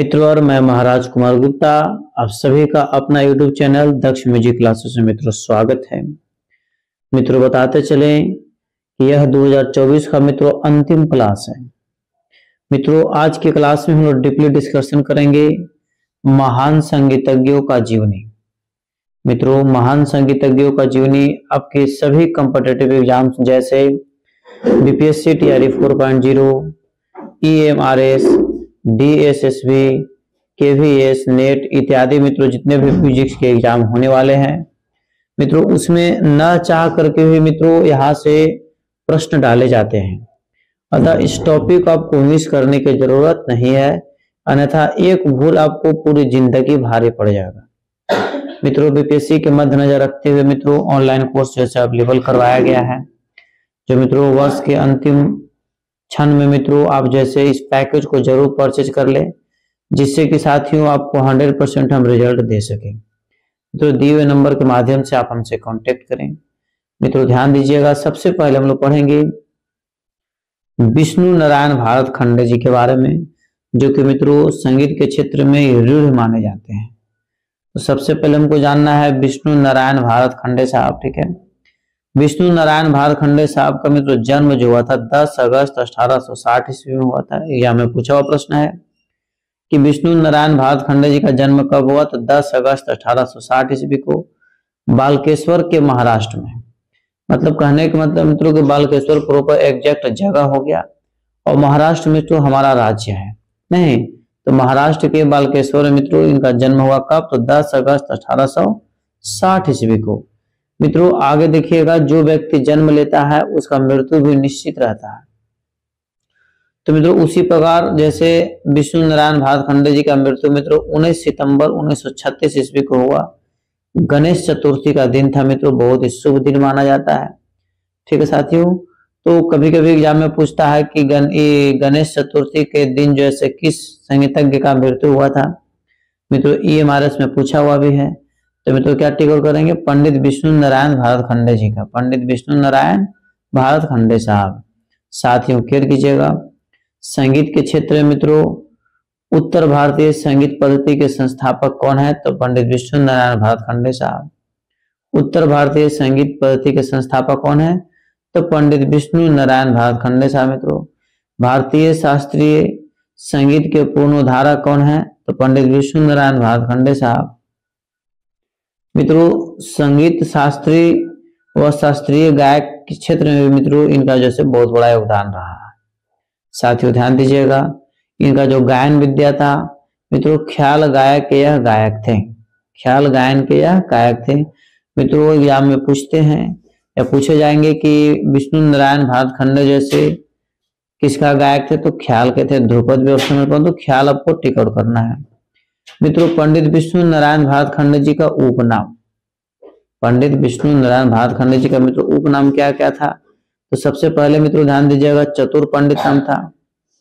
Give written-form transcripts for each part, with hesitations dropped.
मित्रों और मैं महाराज कुमार गुप्ता आप सभी का अपना YouTube चैनल दक्ष म्यूजिक क्लासेस में मित्रों स्वागत है। मित्रों बताते चलें कि यह 2024 का मित्रों अंतिम क्लास है। मित्रों आज की क्लास में हम लोग डीपली डिस्कशन करेंगे महान संगीतज्ञों का जीवनी। मित्रों महान संगीतज्ञों का जीवनी आपके सभी कॉम्पिटिटिव एग्जाम्स जैसे BPSC TRE 4.0, EMRS, DSSB, KVS, net इत्यादि मित्रों जितने भी फिजिक्स के एग्जाम होने वाले हैं मित्रों उसमें न चाह करके भी मित्रों यहाँ से प्रश्न डाले जाते हैं। अतः इस टॉपिक को आपको मिस करने की जरूरत नहीं है, अन्यथा एक भूल आपको पूरी जिंदगी भारी पड़ जाएगा। मित्रों बीपीएससी के मद्देनजर रखते हुए मित्रों ऑनलाइन कोर्स जैसे अवेलेबल करवाया गया है, जो मित्रों वर्ष के अंतिम क्षण में मित्रों आप जैसे इस पैकेज को जरूर परचेज कर ले, जिससे कि साथियों आपको 100% हम रिजल्ट दे सके। मित्रों दिए हुए नंबर के माध्यम से आप हमसे कांटेक्ट करें। मित्रों ध्यान दीजिएगा, सबसे पहले हम लोग पढ़ेंगे विष्णु नारायण भारत खंडे जी के बारे में, जो कि मित्रों संगीत के क्षेत्र में रूढ़ माने जाते हैं। तो सबसे पहले हमको जानना है विष्णु नारायण भारत खंडे साहब, ठीक है। विष्णु नारायण भारत खंडे साहब का मित्रों जन्म जो हुआ था 10 अगस्त 1860 ईस्वी में हुआ था। यह हमें पूछा हुआ प्रश्न है कि विष्णु नारायण भारत खंडे जी का जन्म कब हुआ, तो 10 अगस्त 1860 ईस्वी को बालकेश्वर के महाराष्ट्र में। मतलब कहने का मतलब मित्रों कि बालकेश्वर प्रॉपर एग्जैक्ट जगह हो गया, और महाराष्ट्र में तो हमारा राज्य है नहीं, तो महाराष्ट्र के बालकेश्वर मित्रों इनका जन्म हुआ कब, तो 10 अगस्त 1860 ईस्वी को। मित्रों आगे देखिएगा, जो व्यक्ति जन्म लेता है उसका मृत्यु भी निश्चित रहता है। तो मित्रों उसी प्रकार जैसे विष्णु नारायण भारत खंडे जी का मृत्यु मित्रों 19 सितंबर 1936 ईस्वी को हुआ। गणेश चतुर्थी का दिन था मित्रों, बहुत ही शुभ दिन माना जाता है, ठीक है साथियों। तो कभी कभी एग्जाम में पूछता है कि गणेश चतुर्थी के दिन जैसे किस संगीतज्ञ का मृत्यु हुआ था। मित्रों EMRS में पूछा हुआ भी है। तो मित्रों क्या टिक आउट करेंगे, पंडित विष्णु नारायण भारत खंडे जी का, पंडित विष्णु नारायण भारत खंडे साहब। साथियों केयर कीजिएगा, संगीत के क्षेत्र में मित्रों उत्तर भारतीय संगीत पद्धति के संस्थापक कौन है, तो पंडित विष्णु नारायण भारत खंडे साहब। उत्तर भारतीय संगीत पद्धति के संस्थापक कौन है, तो पंडित विष्णु नारायण भारत खंडे साहब। मित्रों भारतीय शास्त्रीय संगीत के पूर्णोद्धारक कौन है, तो पंडित विष्णु नारायण भारत खंडे साहब। मित्रों संगीत शास्त्री व शास्त्रीय गायक के क्षेत्र में मित्रों इनका जैसे बहुत बड़ा योगदान रहा है। साथियों ध्यान दीजिएगा, इनका जो गायन विद्या था मित्रों ख्याल गायक के यह गायक थे, ख्याल गायन के यह गायक थे। मित्रों एग्जाम में पूछते हैं या पूछे जाएंगे कि विष्णु नारायण भारत खंडे जैसे किसका गायक थे, तो ख्याल के थे। ध्रुपद भी ऑप्शन में, तो ख्याल आपको टिक आउट करना है। मित्रों पंडित विष्णु नारायण भारत खंडे जी का उपनाम, पंडित विष्णु नारायण भारत खंडे जी का मित्रों उपनाम क्या क्या था, तो सबसे पहले मित्रों ध्यान दीजिएगा चतुर पंडित नाम था,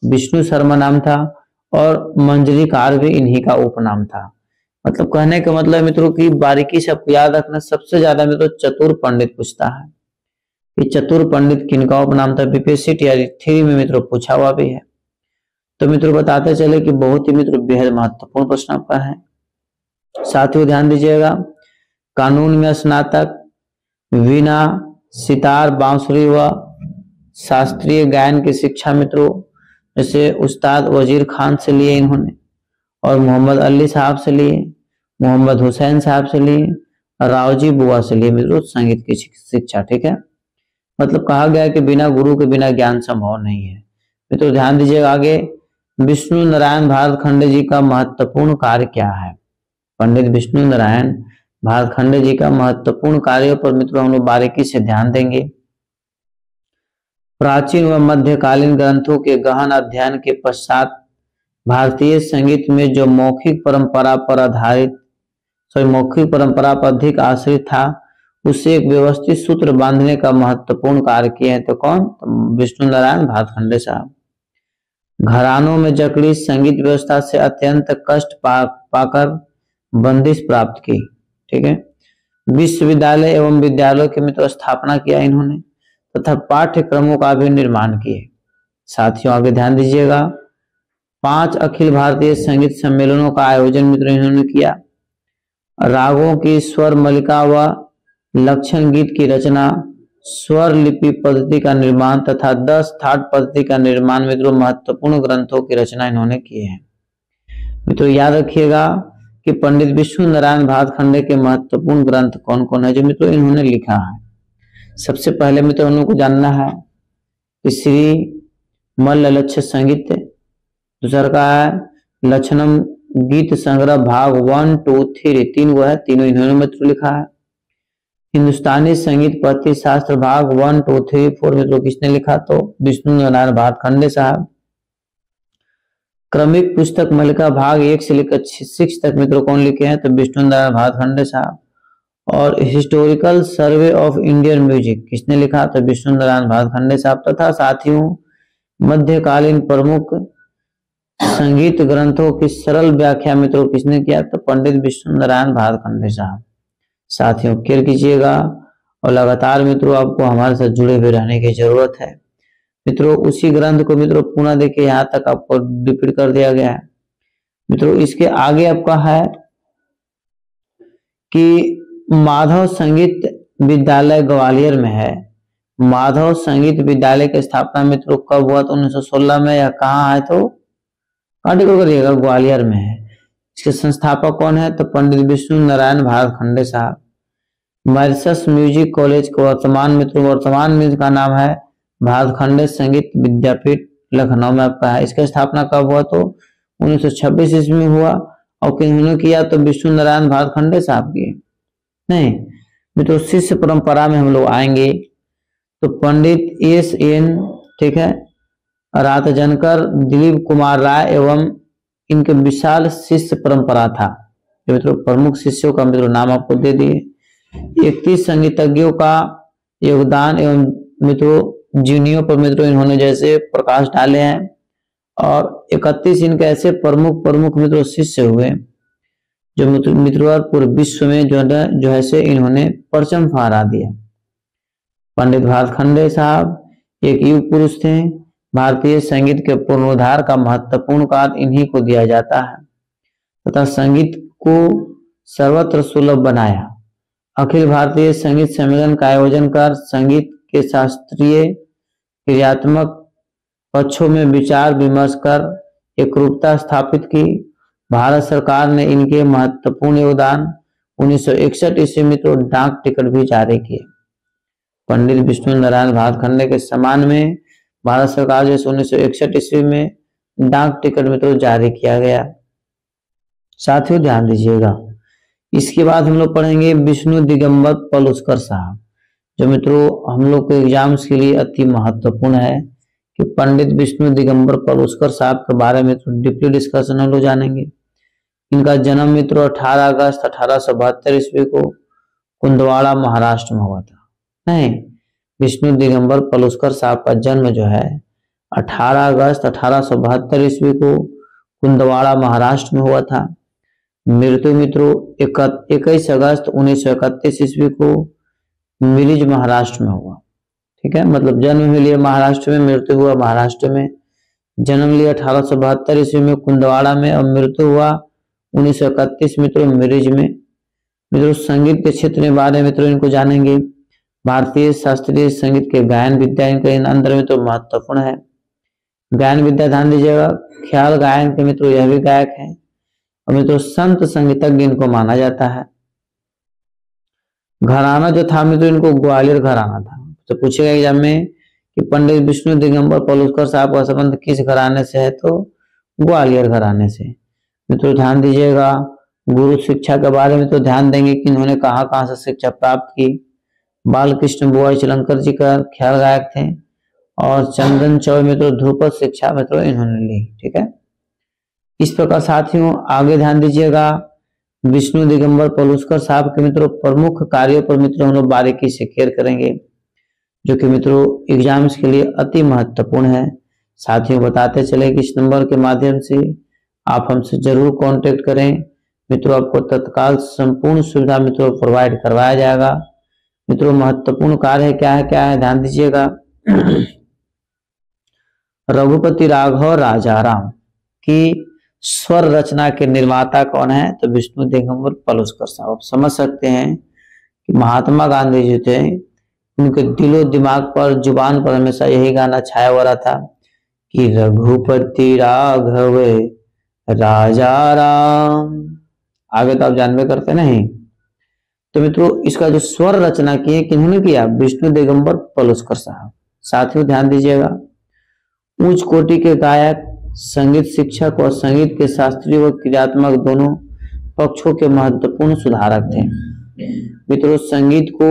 विष्णु शर्मा नाम था, और मंजरीकार भी इन्हीं का उपनाम था। मतलब कहने का मतलब मित्रों की बारीकी से आपको याद रखना, सबसे ज्यादा मित्रों चतुर पंडित पूछता है कि चतुर पंडित किनका उपनाम था। बीपीएससी टीआरई 3 में मित्रों पूछा हुआ भी है। तो मित्रों बताते चले कि बहुत ही मित्रों बेहद महत्वपूर्ण प्रश्न आपका है। साथियों ध्यान दीजिएगा, कानून में स्नातक, वीणा, सितार, बांसुरी व शास्त्रीय गायन की शिक्षा मित्रों जैसे उस्ताद वजीर खान से लिए इन्होंने, और मोहम्मद अली साहब से लिए, मोहम्मद हुसैन साहब से लिए, रावजी बुआ से लिए मित्रों संगीत की शिक्षा, ठीक है। मतलब कहा गया कि बिना गुरु के बिना ज्ञान संभव नहीं है। मित्रों ध्यान दीजिएगा, आगे विष्णु नारायण भारत खंडे जी का महत्वपूर्ण कार्य क्या है। पंडित विष्णु नारायण भारत खंडे जी का महत्वपूर्ण कार्यों पर मित्रों हम लोग बारीकी से ध्यान देंगे। प्राचीन व मध्यकालीन ग्रंथों के गहन अध्ययन के पश्चात भारतीय संगीत में जो मौखिक परंपरा पर अधिक आश्रित था, उससे एक व्यवस्थित सूत्र बांधने का महत्वपूर्ण कार्य किए हैं। तो कौन, तो विष्णु नारायण भारत खंडे साहब। घरानों में जकड़ी संगीत व्यवस्था से अत्यंत कष्ट पाकर बंदिश प्राप्त की, ठीक है। विश्वविद्यालय एवं विद्यालयों की मित्रों स्थापना किया इन्होंने, तथा पाठ्यक्रमों का भी निर्माण किए। साथियों आगे ध्यान दीजिएगा, 5 अखिल भारतीय संगीत सम्मेलनों का आयोजन मित्रों इन्होंने किया। रागों की स्वर मलिका व लक्षण गीत की रचना, स्वर लिपि पद्धति का निर्माण तथा 10 थाट पद्धति का निर्माण मित्रों महत्वपूर्ण ग्रंथों की रचना इन्होंने किए हैं। मित्रों याद रखिएगा कि पंडित विष्णु नारायण भारतखंडे के महत्वपूर्ण ग्रंथ कौन कौन है जो मित्रों इन्होंने लिखा है। सबसे पहले मित्रों हम लोग को जानना है कि श्री मल्ल लक्ष्य संगीत, दूसरा का है लक्षणम गीत संग्रह भाग 1, 2, 3, 3 वो है, तीनों इन्होंने मित्रों लिखा है। हिंदुस्तानी संगीत पद्धति शास्त्र भाग 1, 2, 3, 4 मित्रों किसने लिखा? तो विष्णु नारायण भारतखंडे साहब। क्रमिक पुस्तक मलिका भाग 1 से लेकर 6 तक मित्रों कौन लिखे हैं? तो विष्णु नारायण भारतखंडे साहब। और historical survey of Indian music किसने लिखा? तो विष्णु नारायण भारतखंडे साहब। तथा साथियों मध्यकालीन प्रमुख संगीत ग्रंथों की सरल व्याख्या मित्रों किसने किया? तो पंडित विष्णु नारायण भारतखंडे साहब। साथियों केयर कीजिएगा और लगातार मित्रों आपको हमारे साथ जुड़े हुए रहने की जरूरत है। मित्रों उसी ग्रंथ को मित्रों पुनः देखिए, यहाँ तक आपको रिपीट कर दिया गया है। मित्रों इसके आगे आपका है कि माधव संगीत विद्यालय ग्वालियर में है। माधव संगीत विद्यालय की स्थापना मित्रों कब हुआ? तो 1916 में। या कहाँ है? तो आर्टिकल करिएगा, ग्वालियर में है। इसके संस्थापक कौन है? तो पंडित विष्णु नारायण भारतखंडे साहब। मॉरिशस म्यूजिक कॉलेज को वर्तमान में इसका नाम है भारतखंडे संगीत विद्यापीठ लखनऊ में आपका है। इसकी स्थापना कब हुआ? तो 1926 ईस्वी में हुआ। और किन्होंने किया? तो विष्णु नारायण भारतखंडे साहब की। नहीं मित्रों शिष्य परंपरा में हम लोग आएंगे तो पंडित एस.एन. ठीक है रातजनकर, दिलीप कुमार राय एवं इनके विशाल शिष्य परंपरा था। मित्रों प्रमुख शिष्यों का मित्रों नाम आपको दे दिए। 31 संगीतज्ञों का योगदान एवं मित्रों जीवनियों पर मित्रों इन्होंने जैसे प्रकाश डाले हैं। और 31 इनके ऐसे प्रमुख मित्रों शिष्य हुए जो मित्रों पूरे विश्व में जो है से इन्होंने परचम फहरा दिया। पंडित भारतखंडे साहब एक युग पुरुष थे। भारतीय संगीत के पुनरुद्धार का महत्वपूर्ण कार्य इन्हीं को दिया जाता है तथा संगीत को सर्वत्र सुलभ बनाया। अखिल भारतीय संगीत सम्मेलन का आयोजन कर संगीत के शास्त्रीय क्रियात्मक पक्षों में विचार विमर्श कर एकरूपता स्थापित की। भारत सरकार ने इनके महत्वपूर्ण योगदान 1961 ईस्वी में तो डाक टिकट भी जारी किए। पंडित विष्णु नारायण भारतखंडे के सम्मान में भारत सरकार जैसे 1961 ईस्वी में डाक टिकट में तो जारी किया गया। साथियों ध्यान दीजिएगा। इसके बाद हम लोग पढ़ेंगे विष्णु दिगंबर पलुस्कर साहब, जो मित्रों हम लोग के एग्जाम्स के लिए अति महत्वपूर्ण है कि पंडित विष्णु दिगंबर पलुस्कर साहब के बारे में तो डीपली डिस्कशन हम लोग जानेंगे। इनका जन्म मित्रों 18 अगस्त 1872 ईस्वी को कुंदवाड़ा महाराष्ट्र में हुआ था। नहीं, विष्णु दिगंबर पलुस्कर साहब का जन्म जो है 18 अगस्त 1872 ईस्वी को कुंदवाड़ा महाराष्ट्र में हुआ था। मृत्यु मित्रों 21 अगस्त 1931 ईस्वी को मिरिज महाराष्ट्र में हुआ। ठीक है, मतलब जन्म में लिया महाराष्ट्र में, मृत्यु हुआ महाराष्ट्र में। जन्म लिया 1872 ईस्वी में कुंदवाड़ा में और मृत्यु हुआ 1931 मित्रों मिरिज में। मित्रों संगीत के क्षेत्र के बारे में मित्रों इनको जानेंगे। भारतीय शास्त्रीय संगीत के गायन विद्या इनके अंदर में तो महत्वपूर्ण है। गायन विद्या ध्यान दीजिएगा, ख्याल गायन के मित्रों यह भी गायक है और मित्रों संत संगीतज्ञ इनको माना जाता है। घराना जो था मित्रों इनको ग्वालियर घराना था। तो पूछेगा एग्जाम में कि पंडित विष्णु दिगंबर पलुस्कर साहब का संबंध किस घराने से है, तो ग्वालियर घराने से। मित्रों ध्यान दीजिएगा, गुरु शिक्षा के बारे में तो ध्यान देंगे कि इन्होंने कहाँ से शिक्षा प्राप्त की। बालकृष्ण बुआ चलंकर जी का ख्याल गायक थे और चंदन चौबे मित्रों ध्रुपद शिक्षा मित्रों इन्होंने ली। ठीक है, इस प्रकार साथियों आगे ध्यान दीजिएगा। विष्णु दिगंबर पलुस्कर साहब के मित्रों प्रमुख कार्यों पर मित्रों हम लोग बारीकी से केयर करेंगे, जो कि मित्रों एग्जाम्स के लिए अति महत्वपूर्ण है। साथियों बताते चले कि इस नंबर के माध्यम से आप हमसे जरूर कांटेक्ट करें। मित्रों आपको तत्काल संपूर्ण सुविधा मित्रों प्रोवाइड करवाया जाएगा। मित्रों महत्वपूर्ण कार्य क्या है ध्यान दीजिएगा। रघुपति राघव राजाराम, कि स्वर रचना के निर्माता कौन है, तो विष्णु दिगंबर पलुस्कर साहब। आप समझ सकते हैं कि महात्मा गांधी जी थे, उनके दिलो दिमाग पर, जुबान पर हमेशा यही गाना छाया हुआ था कि रघुपति राघव राजा राम। आगे तो आप जानबे करते नहीं। तो मित्रों, इसका जो स्वर रचना किए किन्होंने किया, विष्णु दिगंबर पलुस्कर साहब। साथियों ध्यान दीजिएगा, उच्च कोटि के गायक, संगीत शिक्षक और संगीत के शास्त्रीय व क्रियात्मक दोनों पक्षों के महत्वपूर्ण सुधारक थे। मित्रों, संगीत को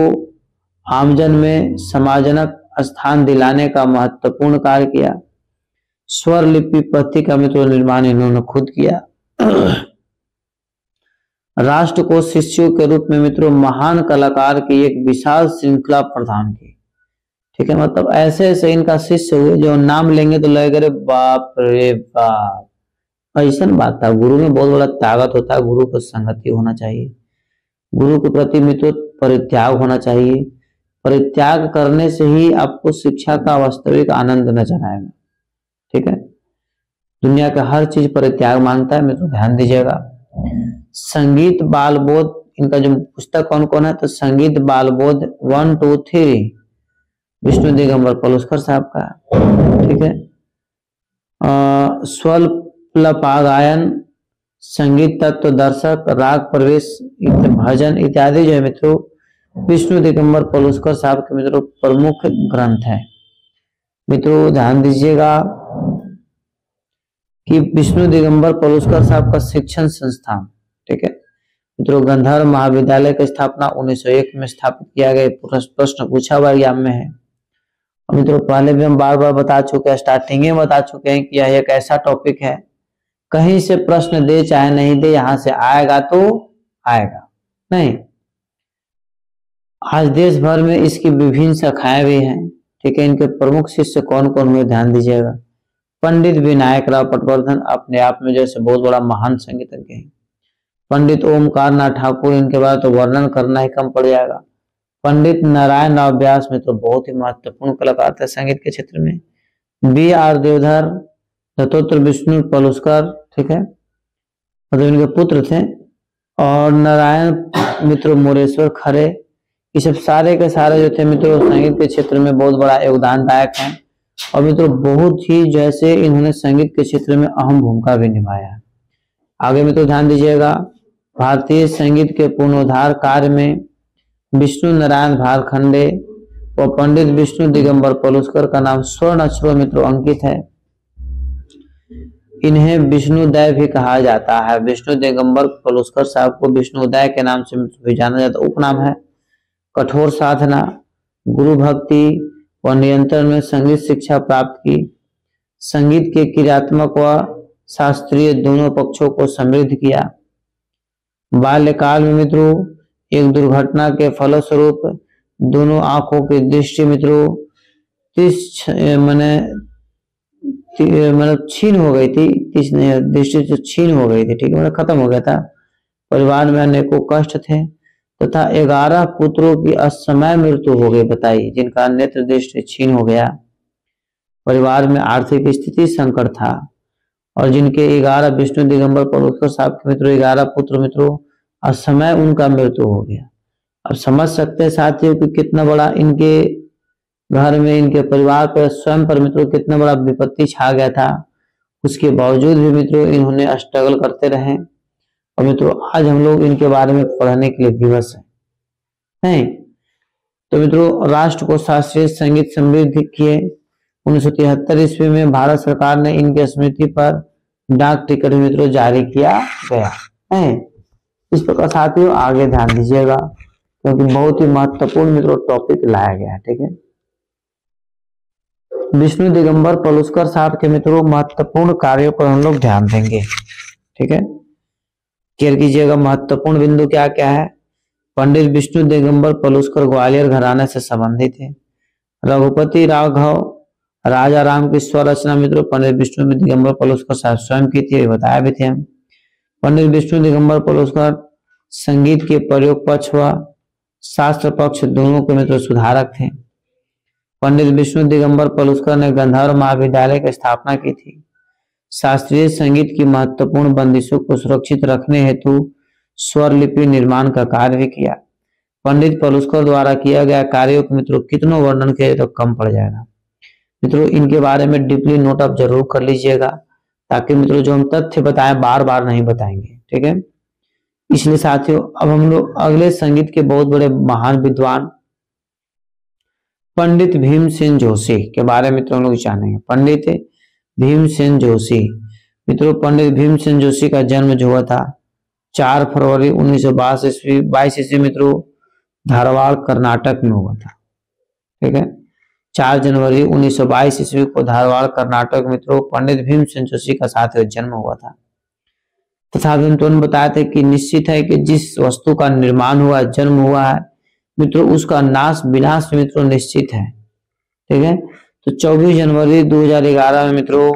आमजन में समाजनक स्थान दिलाने का महत्वपूर्ण कार्य किया। स्वर लिपि पद्धति का मित्रों निर्माण इन्होंने खुद किया। राष्ट्र को शिष्यों के रूप में मित्रों महान कलाकार की एक विशाल श्रृंखला प्रदान की। ठीक है, मतलब ऐसे ऐसे इनका शिष्य हुए जो नाम लेंगे तो लगेगा बाप रे बाप, ऐसा बात था। गुरु में बहुत बड़ा ताकत होता है। गुरु को संगति होना चाहिए, गुरु के प्रति मित्रों परित्याग होना चाहिए। परित्याग करने से ही आपको शिक्षा का वास्तविक आनंद नजर आएगा। ठीक है, दुनिया का हर चीज परित्याग मांगता है मित्रों, ध्यान दीजिएगा। संगीत बाल बोध, इनका जो पुस्तक कौन कौन है, तो संगीत बाल बोध 1, 2, 3 विष्णु दिगंबर पलुस्कर साहब का। ठीक है, स्वल्पा गायन, संगीत तत्व दर्शक, राग प्रवेश, भजन इत्यादि जो है मित्रों विष्णु दिगंबर पलुस्कर साहब के मित्रों प्रमुख ग्रंथ है। मित्रों ध्यान दीजिएगा कि विष्णु दिगंबर पलुस्कर साहब का शिक्षण संस्थान, ठीक है मित्रों, गंधर्व महाविद्यालय की स्थापना 1901 में स्थापित किया गया। प्रश्न पूछा हुआ एग्जाम में है। और मित्रों पहले भी हम बार बार बता चुके हैं, स्टार्टिंग में बता चुके हैं कि यह एक ऐसा टॉपिक है, कहीं से प्रश्न दे चाहे नहीं दे, यहां से आएगा तो आएगा नहीं। आज देश भर में इसकी विभिन्न शाखाएं भी हैं। ठीक है, इनके प्रमुख शिष्य कौन कौन हुए ध्यान दीजिएगा। पंडित विनायक राव पटवर्धन अपने आप में जैसे बहुत बड़ा महान संगीतज्ञ है। पंडित ओमकार नाथ ठाकुर, इनके बाद तो वर्णन करना ही कम पड़ जाएगा। पंडित नारायण राव व्यास में तो बहुत ही महत्वपूर्ण कलाकार थे संगीत के क्षेत्र में। B.R. देवधर, दत्तोत्र विष्णु पलुस्कर, ठीक है, मतलब इनके पुत्र थे। और नारायण मित्रों मोरेश्वर खरे, ये सब सारे के सारे जो थे मित्रों संगीत के क्षेत्र में बहुत बड़ा योगदानदायक है। और मित्रों बहुत ही जैसे इन्होंने संगीत के क्षेत्र में अहम भूमिका भी निभाया है। आगे मित्रों ध्यान दीजिएगा, भारतीय संगीत के पुनरुद्धार कार्य में विष्णु नारायण भारखंडे व पंडित विष्णु दिगंबर पलुस्कर का नाम स्वर्ण अक्षरों मित्रों अंकित है। इन्हें विष्णुदय भी कहा जाता है। विष्णु दिगंबर पलुस्कर साहब को विष्णुदय के नाम से भी जाना जाता है, उपनाम है। कठोर साधना, गुरु भक्ति व नियंत्रण में संगीत शिक्षा प्राप्त की। संगीत के क्रियात्मक व शास्त्रीय दोनों पक्षों को समृद्ध किया। बाल्यकाल में मित्रों एक दुर्घटना के फलस्वरूप दोनों आंखों की दृष्टि मित्रों मतलब छीन हो गई थी। दृष्टि से छीन हो गई थी, ठीक है, मतलब खत्म हो गया था। परिवार में अनेकों कष्ट थे तथा 11 पुत्रों की असमय मृत्यु हो गई, बताइए, जिनका नेत्र दृष्टि छीन हो गया। परिवार में आर्थिक स्थिति संकट था और जिनके 11 विष्णु दिगंबर पलुस्कर साहब के मित्रों 11 पुत्र मित्रों असमय उनका मृत्यु हो गया। अब समझ सकते हैं साथियों कि कितना बड़ा इनके घर में, इनके परिवार पर, स्वयं पर मित्रों कितना बड़ा विपत्ति छा गया था। उसके बावजूद भी मित्रों इन्होंने स्ट्रगल करते रहे। और मित्रों आज हम लोग इनके बारे में पढ़ने के लिए विवश हैं, नहीं? तो मित्रों राष्ट्र को शास्त्रीय संगीत समृद्ध किए। 1973 ईस्वी में भारत सरकार ने इनकी स्मृति पर डाक टिकट मित्रों जारी किया गया है। इस प्रकार साथियों आगे ध्यान दीजिएगा क्योंकि बहुत ही महत्वपूर्ण मित्रों टॉपिक लाया गया है। ठीक है, विष्णु दिगंबर पलुस्कर साहब के मित्रों महत्वपूर्ण कार्यों पर हम लोग ध्यान देंगे। ठीक है, क्लियर कीजिएगा महत्वपूर्ण बिंदु क्या क्या है। पंडित विष्णु दिगंबर पलुस्कर ग्वालियर घराने से संबंधित है। रघुपति राघव राजा राम की स्वर रचना मित्रों पंडित विष्णु दिगंबर पलुस्कर साहब स्वयं की थी, बताया भी थे हम। पंडित विष्णु दिगंबर पलुस्कर संगीत के प्रयोग पक्ष व शास्त्र पक्ष दोनों के मित्र सुधारक थे। पंडित विष्णु दिगंबर पलुस्कर ने गंधर्व महाविद्यालय की स्थापना की थी। शास्त्रीय संगीत की महत्वपूर्ण बंदिशों को सुरक्षित रखने हेतु स्वर लिपि निर्माण का कार्य भी किया। पंडित पलुस्कर द्वारा किया गया कार्यों को मित्रों कितनों वर्णन किया तो कम पड़ जाएगा। मित्रों इनके बारे में डीपली नोट आप जरूर कर लीजिएगा, ताकि मित्रों जो हम तथ्य बताएं बार बार नहीं बताएंगे, ठीक है। इसलिए साथियों अब हम लोग अगले संगीत के बहुत बड़े महान विद्वान पंडित भीमसेन जोशी के बारे में मित्रों हम लोग जानेंगे। पंडित भीमसेन जोशी, मित्रों पंडित भीमसेन जोशी का जन्म जो हुआ था 4 फरवरी 1922 ईस्वी मित्रों धारवाड़ कर्नाटक में हुआ था, ठीक है। 4 जनवरी 1922 ईस्वी को धारवाड़ कर्नाटक मित्रों पंडित भीमसेन जोशी का साथ जन्म हुआ था। तथा हम तुरंत बताए थे कि निश्चित है कि जिस वस्तु का निर्माण हुआ, जन्म हुआ है मित्रों, उसका नाश विनाश मित्रों निश्चित है, ठीक है। तो 24 जनवरी 2011 में मित्रों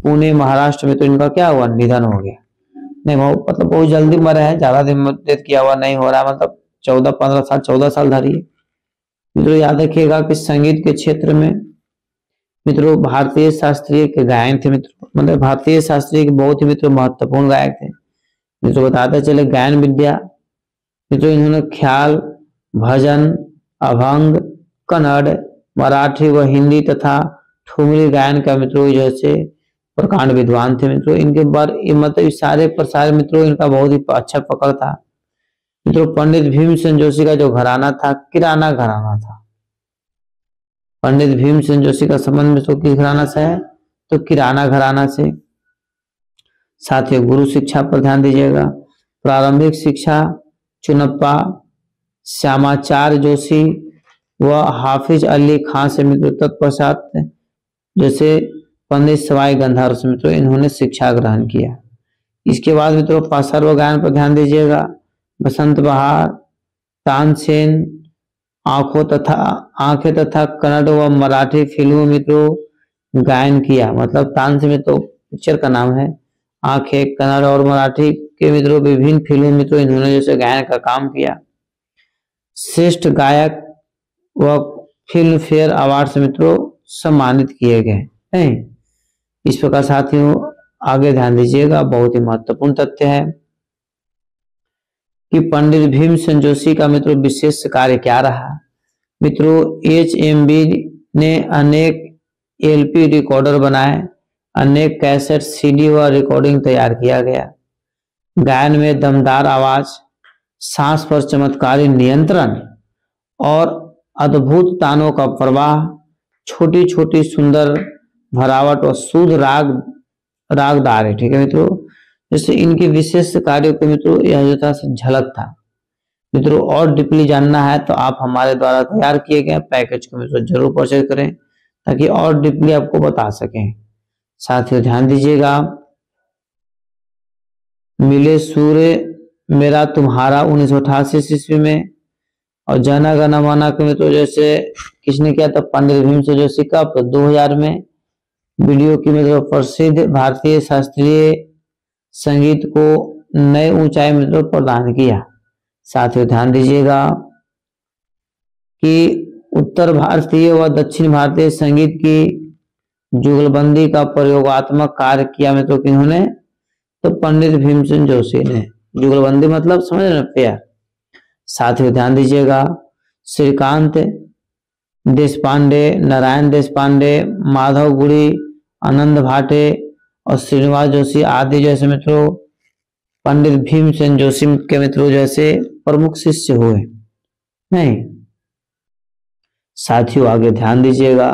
पुणे महाराष्ट्र में तो इनका क्या हुआ, निधन हो गया। नहीं मतलब बहुत जल्दी मरे हैं, ज्यादा दिन मुद्दत किया हुआ नहीं हो रहा, मतलब 14 साल धरी। मित्रों याद रखिएगा कि संगीत के क्षेत्र में मित्रों भारतीय शास्त्रीय के गायन थे मित्रों, मतलब भारतीय शास्त्रीय के बहुत ही मित्रों महत्वपूर्ण गायक थे। मित्रों बताते चले गायन विद्या मित्रों इन्होंने ख्याल, भजन, अभंग, कन्नड़, मराठी व हिंदी तथा ठुमरी गायन का मित्रों जैसे प्रकांड विद्वान थे मित्रों। इनके बार मतलब सारे प्रसार मित्रों इनका बहुत ही अच्छा पकड़ था मित्रों। पंडित भीमसेन जोशी का जो घराना था किराना घराना था। पंडित भीमसेन जोशी का संबंध मित्रों किस घराना से है, तो किराना घराना से। साथियों गुरु शिक्षा पर ध्यान दीजिएगा। प्रारंभिक शिक्षा चुनप्पा श्यामाचार्य जोशी व हाफिज अली खान से मित्रों, तत्पश्चात जैसे पंडित सवाई गंधर्व से मित्रों इन्होंने शिक्षा ग्रहण किया। इसके बाद मित्रों पार्श्व गायन पर ध्यान दीजिएगा। बसंत बहार, तानसेन, आंखें तथा कन्नड़ व मराठी फिल्मों मित्रों गायन किया। मतलब तानसेन में तो पिक्चर का नाम है, आंखें, कन्नड़ और मराठी के मित्रों विभिन्न फिल्मों मित्रों इन्होंने जैसे गायन का काम किया। श्रेष्ठ गायक व फिल्म फेयर अवार्ड से मित्रों सम्मानित किए गए हैं। इस प्रकार साथियों आगे ध्यान दीजिएगा, बहुत ही महत्वपूर्ण तथ्य है कि पंडित भीमसेन जोशी का मित्रों विशेष कार्य क्या रहा। मित्रों HMV ने अनेक LP रिकॉर्डर बनाए, अनेक कैसेट, CD व रिकॉर्डिंग तैयार किया गया। गायन में दमदार आवाज, सांस पर चमत्कारी नियंत्रण और अद्भुत तानों का प्रवाह, छोटी छोटी सुंदर भरावट और शुद्ध रागदार है, ठीक है मित्रों। जैसे इनके विशेष कार्यों के मित्रों यह जो था झलक था मित्रों। और डीपली जानना है तो आप हमारे द्वारा तैयार किए गए पैकेज को मित्रों जरूर परचेज करें, ताकि और डीपली आपको बता सकें। साथियों ध्यान दीजिएगा, मिले सूर्य मेरा तुम्हारा 1988 ईस्वी में, और जन गण मन के मित्रों जैसे किसने किया था, पंडित भीमसेन जोशी का 2000 में। वीडियो की मित्रों प्रसिद्ध भारतीय शास्त्रीय संगीत को नए ऊंचाई मित्रों प्रदान किया। साथियों ध्यान दीजिएगा कि उत्तर भारतीय व दक्षिण भारतीय संगीत की जुगलबंदी का प्रयोगात्मक कार्य किया मित्रों किन्होंने, तो पंडित भीमसेन जोशी ने। जुगलबंदी मतलब समझ रहे पेयर। साथियों ध्यान दीजिएगा, श्रीकांत देशपांडे, नारायण देशपांडे, माधव गुड़ी, आनंद भाटे और श्रीनिवास जोशी आदि जैसे मित्रों पंडित भीमसेन जोशी के मित्रों जैसे प्रमुख शिष्य हुए। नहीं साथियों आगे ध्यान दीजिएगा,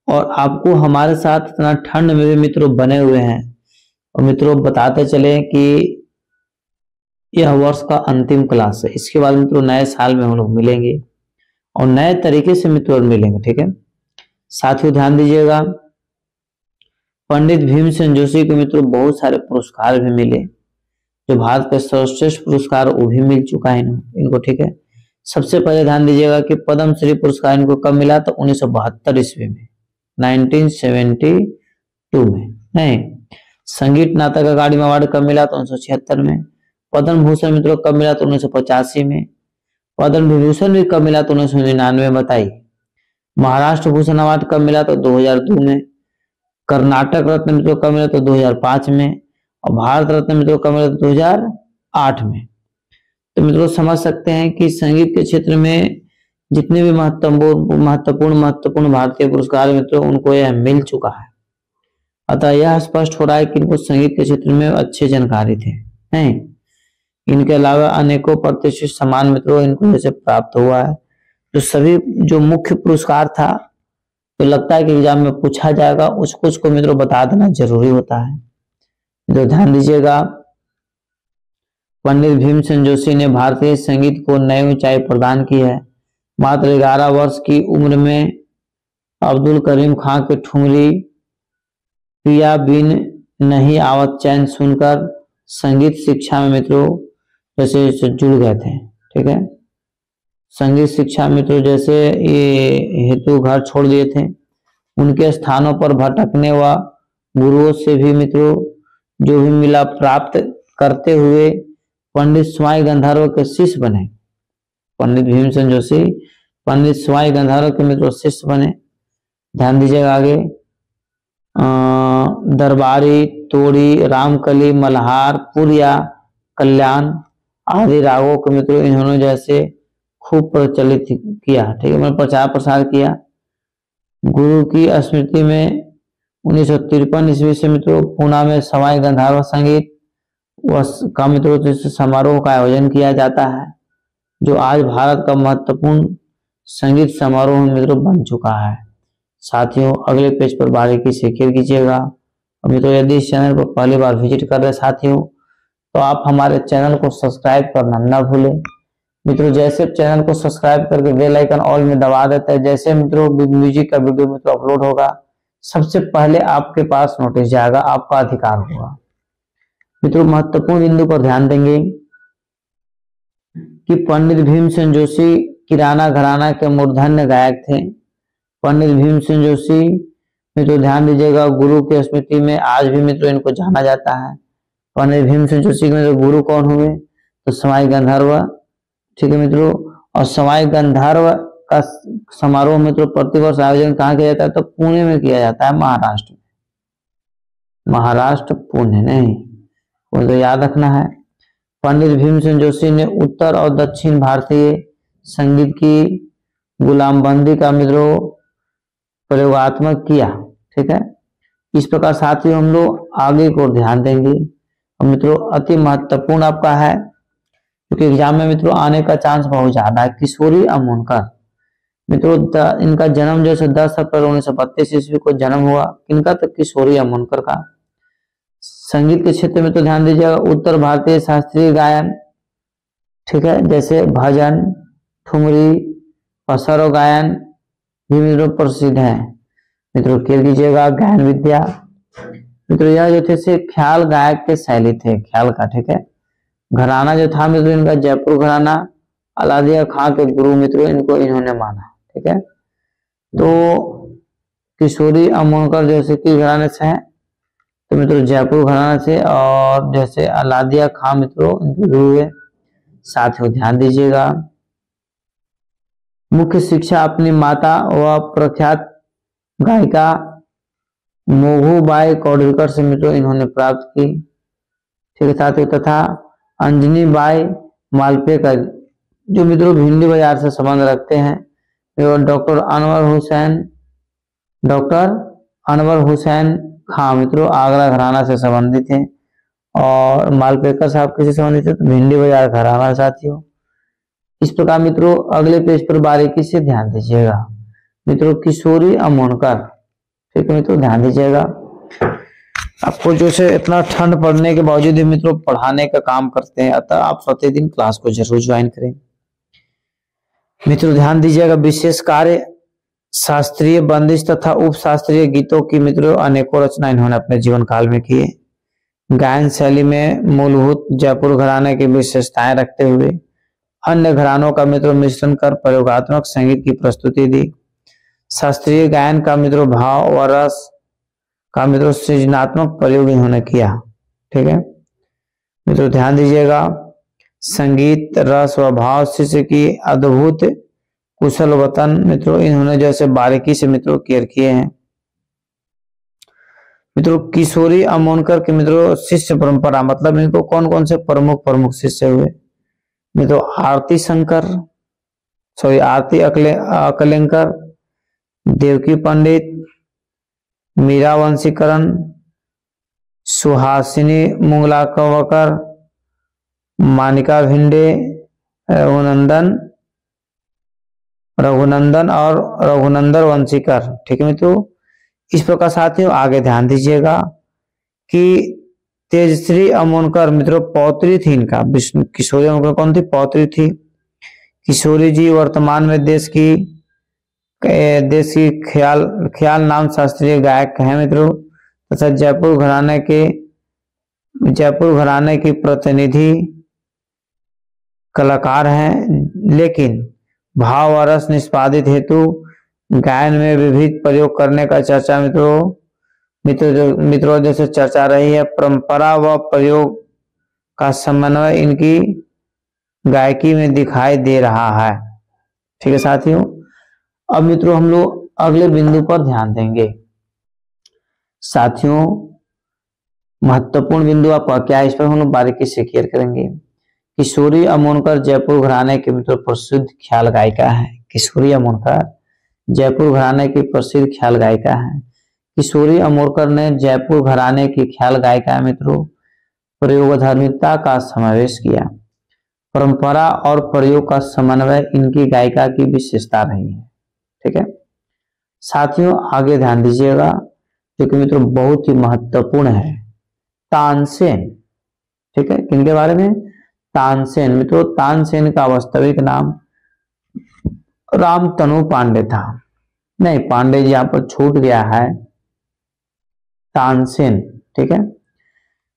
और आपको हमारे साथ इतना ठंड में भी मित्रों बने हुए हैं, और मित्रों बताते चले कि यह वर्ष का अंतिम क्लास है। इसके बाद मित्रों नए साल में हम लोग मिलेंगे और नए तरीके से मित्रों मिलेंगे, ठीक है। साथियों ध्यान दीजिएगा, पंडित भीमसेन जोशी को मित्रों बहुत सारे पुरस्कार भी मिले, जो भारत के सर्वश्रेष्ठ पुरस्कार वो भी मिल चुका है इनको, ठीक है। सबसे पहले ध्यान दीजिएगा कि पद्म श्री पुरस्कार इनको कब मिला, तो 1972 ईस्वी में, 1972 में। नहीं, संगीत नाटक अकादमी अवार्ड कब मिला, तो 1976 में। पद्म भूषण मित्रों कब मिला, तो 1985 में। पद्म विभूषण भी कब मिला, तो 1999 में। बताइए। महाराष्ट्र भूषण अवार्ड कब मिला, तो 2002 में। कर्नाटक रत्न मित्रों कब मिला तो 2005 में, और भारत रत्न मित्रों कब मिला तो 2008 में। तो मित्रों समझ सकते हैं कि संगीत के क्षेत्र में जितने भी महत्वपूर्ण भारतीय पुरस्कार मित्रों उनको यह मिल चुका है। अतः यह स्पष्ट हो रहा है कि इनको संगीत के क्षेत्र में अच्छे जानकारी थे। हैं इनके अलावा अनेकों प्रतिष्ठित सम्मान मित्रों इनको जैसे प्राप्त हुआ है। तो सभी जो मुख्य पुरस्कार था तो लगता है कि एग्जाम में पूछा जाएगा, उसको मित्रों बता देना जरूरी होता है। तो ध्यान दीजिएगा, पंडित भीमसेन जोशी ने भारतीय संगीत को नई ऊंचाई प्रदान की है। मात्र 11 वर्ष की उम्र में अब्दुल करीम खान के ठुमरी पिया बिन नहीं आवत चैन सुनकर संगीत शिक्षा में मित्रों जैसे जुड़ गए थे। ठीक है, संगीत शिक्षा मित्रों जैसे ये हेतु घर छोड़ दिए थे। उनके स्थानों पर भटकने व गुरुओं से भी मित्रों जो भी मिला प्राप्त करते हुए पंडित स्वाई गंधर्व के शिष्य बने। पंडित भीमसेन जोशी पंडित स्वाई गंधर्व के मित्रों शिष्य बने। ध्यान दीजिएगा आगे, दरबारी, तोड़ी, रामकली, मल्हार, पुरिया, कल्याण आदि रागों के मित्रों इन्होंने जैसे खूब प्रचलित किया। ठीक है, मतलब प्रचार प्रसार किया। गुरु की स्मृति में 1953 ईस्वी से मित्रों पूना में सवाई गंधर्व संगीत का मित्रों समारोह का आयोजन किया जाता है, जो आज भारत का महत्वपूर्ण संगीत समारोह मित्रों बन चुका है। साथियों अगले पेज पर बारीकी से क्लिक कीजिएगा। मित्रों यदि इस चैनल पर पहली बार विजिट कर रहे साथियों तो आप हमारे चैनल को सब्सक्राइब करना न भूलें। मित्रों जैसे चैनल को सब्सक्राइब करके बेल आइकन ऑल में दबा देते हैं, जैसे मित्रों म्यूजिक का वीडियो मित्रों अपलोड होगा सबसे पहले आपके पास नोटिस जाएगा, आपका अधिकार होगा। मित्रों महत्वपूर्ण बिंदु पर ध्यान देंगे कि पंडित भीमसेन जोशी किराना घराना के मूर्धन्य गायक थे। पंडित भीमसेन जोशी मित्रों ध्यान दीजिएगा गुरु की स्मृति में आज भी मित्रों इनको जाना जाता है। पंडित भीमसेन जोशी के मित्रों गुरु कौन हुए तो सवाई गंधर्व। ठीक है मित्रों, और सवाई गंधर्व का समारोह मित्रों प्रतिवर्ष आयोजन कहाँ किया जाता है तो पुणे में किया जाता है, महाराष्ट्र में। महाराष्ट्र पुणे नहीं, वो तो याद रखना है। पंडित भीमसेन जोशी ने उत्तर और दक्षिण भारतीय संगीत की गुलामबंदी का मित्रों प्रयोगात्मक किया। ठीक है, इस प्रकार साथियों हम लोग आगे को ध्यान देंगे। और मित्रों अति महत्वपूर्ण आपका है क्योंकि एग्जाम में मित्रों आने का चांस बहुत ज्यादा है। किशोरी अमोनकर मित्रों इनका जन्म जो है 10 अप्रैल 1932 ईस्वी को जन्म हुआ। इनका तो किशोरी अमोनकर का। संगीत के क्षेत्र में तो ध्यान दीजिएगा उत्तर भारतीय शास्त्रीय गायन, ठीक है, जैसे भजन, ठुमरी, पसरो गायन भी मित्रों प्रसिद्ध है। मित्रों खेल दीजिएगा गायन विद्या। मित्रों यह जो थे से ख्याल गायक के शैली थे, ख्याल का। ठीक है, घराना जो था मित्रों इनका जयपुर घराना, अलादिया खां के गुरु मित्रों इनको इन्होंने माना। ठीक है, तो किशोरी अमोनकर जैसे कि घराने से हैं तो मित्रों जयपुर घराना से, और जैसे अलादिया खां मित्रों इनके गुरु हुए। साथियों ध्यान दीजिएगा मुख्य शिक्षा अपनी माता व प्रख्यात गायिका मोघूबाई कौडलकर से मित्रों इन्होंने प्राप्त की। ठीक है साथियों, तथा अंजनी बाई मालपेकर जो मित्रों भिंडी बाजार से संबंध रखते हैं। डॉक्टर अनवर हुसैन खां मित्रों आगरा घराना से संबंधित हैं, और मालपेकर साहब किससे संबंधित है तो भिंडी बाजार घराना। साथियों इस प्रकार मित्रों अगले पेज पर बारीकी से ध्यान दीजिएगा। मित्रों किशोरी अमोनकर, ठीक है मित्रों ध्यान दीजिएगा। आपको जो से इतना ठंड पड़ने के बावजूद मित्रों पढ़ाने का काम करते हैं, अतः आप प्रतिदिन क्लास को जरूर ज्वाइन करें। मित्रों ध्यान दीजिएगा विशेष कार्य शास्त्रीय बंदिश तथा उप शास्त्रीय गीतों की मित्रों अनेकों रचना इन्होंने अपने जीवन काल में किए। गायन शैली में मूलभूत जयपुर घराने की विशेषताएं रखते हुए अन्य घरानों का मित्रों मिश्रण कर प्रयोगात्मक संगीत की प्रस्तुति दी। शास्त्रीय गायन का मित्रों भाव व रस का मित्रों सृजनात्मक प्रयोग इन्होंने किया। ठीक है मित्रों ध्यान दीजिएगा संगीत रस व भाव शिष्य की अद्भुत कुशल वतन मित्रों इन्होंने जैसे बारीकी से मित्रों केयर किए हैं। मित्रों किशोरी अमोनकर के मित्रों शिष्य परंपरा, मतलब इनको कौन कौन से प्रमुख शिष्य हुए मित्रों? आरती शंकर, आरती अकलेंकर, देवकी पंडित, मीरा वंशीकरण, सुहासिनी मुंगलाकरकर, मानिका भिंडे, रघुनंदन और रघुनंदन वंशीकर। ठीक है मित्रों, इस प्रकार साथियों आगे ध्यान दीजिएगा कि तेजश्री अमोनकर मित्रों पौत्री थी इनका, विष्णु किशोरी अमोनकर कौन थी? पौत्री थी। किशोरी जी वर्तमान में देश की ख्याल नाम शास्त्रीय गायक हैं मित्रों, तथा जयपुर घराने की प्रतिनिधि कलाकार हैं, लेकिन भाव और रस निष्पादित हेतु गायन में विविध प्रयोग करने का चर्चा मित्रों जैसे चर्चा रही है। परंपरा व प्रयोग का समन्वय इनकी गायकी में दिखाई दे रहा है। ठीक है साथियों, अब मित्रों हम लोग अगले बिंदु पर ध्यान देंगे। साथियों महत्वपूर्ण बिंदु आपका क्या है, इस पर हम लोग बारीकी से क्लियर करेंगे। किशोरी अमोनकर जयपुर घराने के मित्रों प्रसिद्ध ख्याल गायिका है। किशोरी अमोनकर जयपुर घराने की प्रसिद्ध ख्याल गायिका है। किशोरी अमोनकर ने जयपुर घराने की ख्याल गायिका मित्रों प्रयोगधर्मिता का समावेश किया। परंपरा और प्रयोग का समन्वय इनकी गायिका की विशेषता रही है। ठीक है साथियों, आगे ध्यान दीजिएगा जो कि मित्रों बहुत ही महत्वपूर्ण है। तानसेन, ठीक है, किनके बारे में? तानसेन। मित्रों तानसेन का वास्तविक नाम रामतनु पांडे था। नहीं, पांडे जी यहाँ पर छूट गया है, तानसेन। ठीक है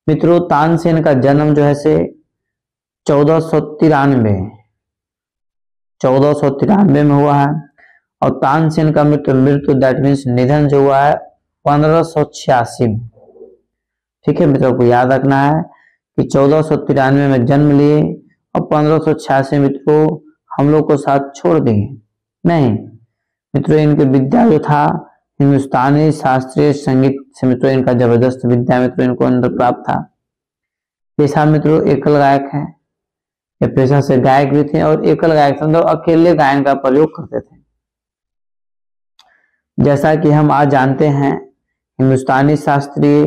मित्रों, तानसेन का जन्म जो है से 1493 में हुआ है, और तानसेन का मृत्यु दैट मीन्स निधन जो हुआ है 1586 में। ठीक है मित्रों को याद रखना है कि 1493 में जन्म लिए और 1586 मित्रों हम लोग को साथ छोड़ दिए। नहीं मित्रों, इनके विद्या जो था हिंदुस्तानी शास्त्रीय संगीत से मित्रों इनका जबरदस्त विद्या मित्रों इनको अंदर प्राप्त था। पेशा मित्रों एकल गायक है, ये पेशा से गायक भी थे और एकल गायक मतलब अकेले गायन का प्रयोग करते थे। जैसा कि हम आज जानते हैं हिंदुस्तानी शास्त्रीय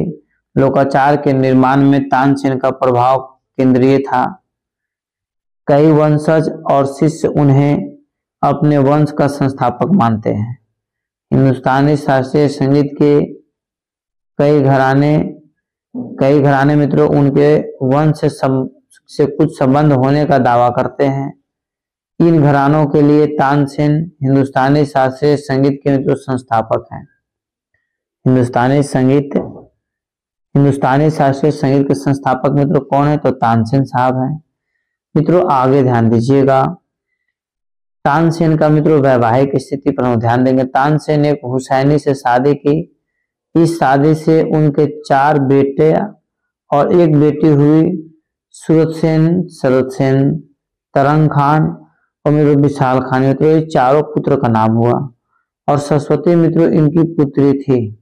लोकाचार के निर्माण में तानसेन का प्रभाव केंद्रीय था। कई वंशज और शिष्य उन्हें अपने वंश का संस्थापक मानते हैं। हिंदुस्तानी शास्त्रीय संगीत के कई घराने मित्रों उनके वंश से कुछ संबंध होने का दावा करते हैं। इन घरानों के लिए तानसेन हिंदुस्तानी शास्त्रीय संगीत के मित्रों संस्थापक हैं। हिंदुस्तानी शास्त्रीय संगीत के संस्थापक मित्रों कौन है? तो तानसेन साहब हैं। मित्रों आगे ध्यान दीजिएगा, तानसेन का मित्रों वैवाहिक स्थिति पर हम ध्यान देंगे। तानसेन एक हुसैनी से शादी की। इस शादी से उनके 4 बेटे और एक बेटी हुई। सूरत सेन, शरद सेन, तरंग खान और मित्रों विशाल खान। मित्रों ये चारों पुत्र का नाम हुआ। और सरस्वती मित्रों इनकी पुत्री थी।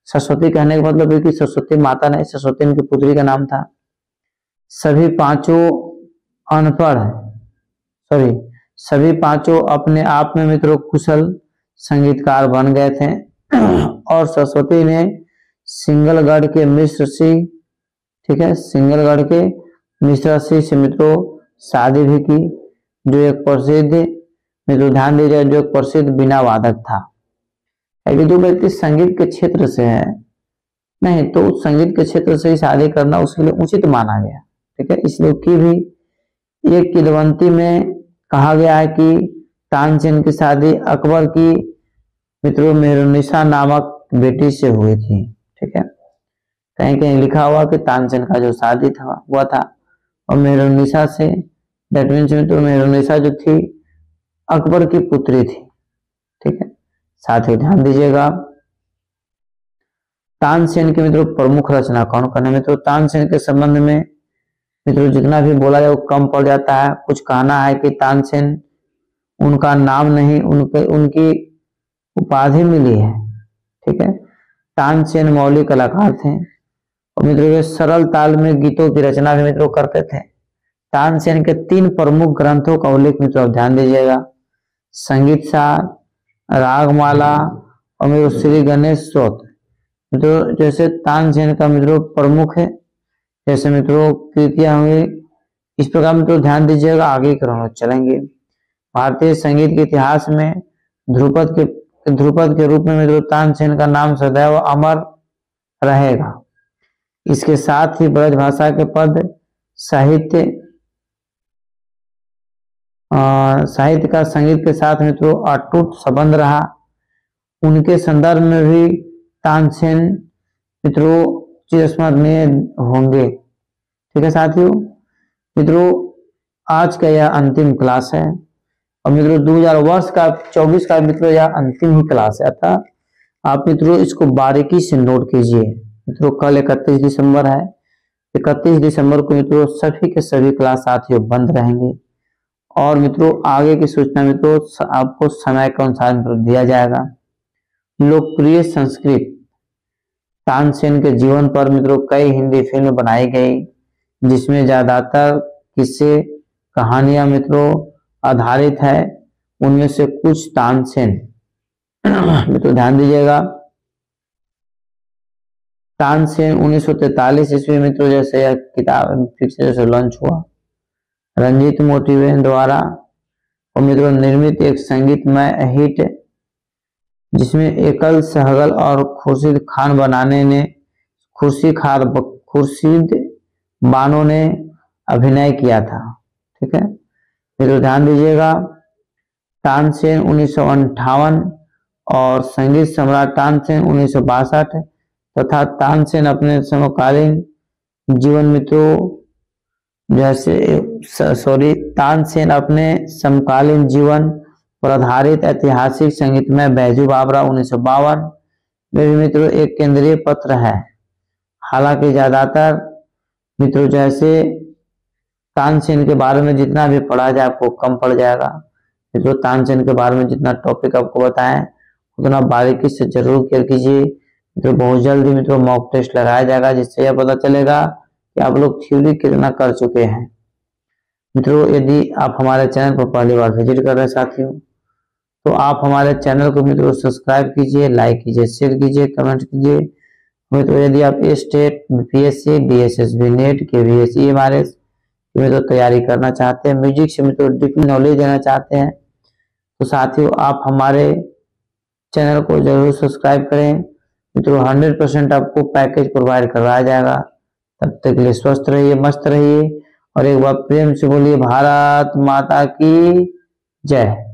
सरस्वती कहने का मतलब है कि सरस्वती माता नहीं, सरस्वती इनकी पुत्री का नाम था। सभी पांचों अपने आप में मित्रों कुशल संगीतकार बन गए थे। और सरस्वती ने सिंगलगढ़ के मिश्र सिंह, ठीक है, सिंगलगढ़ के मिश्र सिंह से मित्रों शादी भी की, जो एक प्रसिद्ध मित्रों ध्यान दीजिए जो एक प्रसिद्ध बीना वादक था। जो व्यक्ति संगीत के क्षेत्र से है नहीं तो उस संगीत के क्षेत्र से ही शादी करना उसके लिए उचित माना गया। ठीक है, इसलिए की भी एक किदवंती में कहा गया है कि तानसेन की शादी अकबर की मित्रों मेहरुन्निसा नामक बेटी से हुई थी। ठीक है, कहीं कहीं लिखा हुआ कि तानसेन का जो शादी हुआ था और मेहरुन्निसा से, दैट मीन्स मित्रों मेहरुन्निसा जो थी अकबर की पुत्री थी। ठीक है, साथ ही ध्यान दीजिएगा तानसेन के मित्रों प्रमुख रचना कौन कौन है? मित्रों तानसेन के संबंध में मित्रों जितना भी बोला जाए वो कम पड़ जाता है। कुछ कहना है कि तानसेन उनका नाम नहीं, उनकी उपाधि मिली है। ठीक है, तानसेन मौलिक कलाकार थे और मित्रों ये सरल ताल में गीतों की रचना भी मित्रों करते थे। तानसेन के 3 प्रमुख ग्रंथों का उल्लेख मित्रों आप ध्यान दीजिएगा, संगीत सार, रागमाला और मित्रों श्री गणेश स्तोत्र। मित्रों जैसे तानसेन का मित्रों प्रमुख है, जैसे मित्रों कृतियां हुई, इस प्रकार मित्रों ध्यान दीजिएगा, आगे क्रम चलेंगे। भारतीय संगीत के इतिहास में ध्रुपद के रूप में मित्रों तानसेन का नाम सदैव अमर रहेगा। इसके साथ ही ब्रज भाषा के पद साहित्य का संगीत के साथ मित्रों अटूट संबंध रहा। उनके संदर्भ में भी तानसेन मित्रों चिरस्मरणीय होंगे। ठीक है साथियों, मित्रों आज का यह अंतिम क्लास है और मित्रों 2024 का मित्रों यह अंतिम ही क्लास है, अतः आप मित्रों इसको बारीकी से नोट कीजिए। मित्रों कल 31 दिसंबर है, 31 दिसंबर को मित्रों सभी के सभी क्लास साथियों बंद रहेंगे और मित्रों आगे की सूचना मित्रों आपको समय के अनुसार मित्रों दिया जाएगा। लोकप्रिय संस्कृत, तानसेन के जीवन पर मित्रों कई हिंदी फिल्म बनाई गई जिसमें ज्यादातर किस्से कहानियां मित्रों आधारित है। उनमें से कुछ तानसेन मित्रों ध्यान दीजिएगा, तानसेन 1943 ईस्वी मित्रों जैसे यह किताब फिर से जैसे लॉन्च हुआ, रंजीत मोतिवेन द्वारा और मित्रों निर्मित एक संगीतमय हिट जिसमें एकल सहगल और खुर्शीद बानो ने अभिनय किया था। ठीक है, मित्रों ध्यान दीजिएगा, तानसेन 1958 और संगीत सम्राट तानसेन 1962 तथा तानसेन अपने समकालीन जीवन मित्रों तानसेन अपने समकालीन जीवन पर आधारित ऐतिहासिक संगीतमय बैजू बावरा 1952 में भी मित्रों एक केंद्रीय पत्र है। हालांकि ज्यादातर मित्रों जैसे तानसेन के बारे में जितना भी पढ़ा जाए आपको कम पड़ जाएगा। मित्रों तानसेन के बारे में जितना टॉपिक आपको बताएं उतना बारीकी से जरूर केयर कीजिए। मित्रों बहुत जल्दी मित्रों मॉक टेस्ट लगाया जाएगा जिससे यह पता चलेगा कि आप लोग थ्योरी कितना कर चुके हैं। मित्रों यदि आप हमारे चैनल पर पहली बार विजिट कर रहे हैं साथियों तो आप हमारे चैनल को मित्रों सब्सक्राइब कीजिए, लाइक कीजिए, शेयर कीजिए, कमेंट कीजिए। मित्रों यदि आप state, BPSC, DSSB, net, KVS, EMRS मित्रों तैयारी करना चाहते हैं, म्यूजिक से मित्रों डीप नॉलेज देना चाहते हैं तो साथियों आप हमारे चैनल को जरूर सब्सक्राइब करें। मित्रों 100% आपको पैकेज प्रोवाइड करवाया जाएगा। तब तक के लिए स्वस्थ रहिए, मस्त रहिए और एक बार प्रेम से बोलिए भारत माता की जय।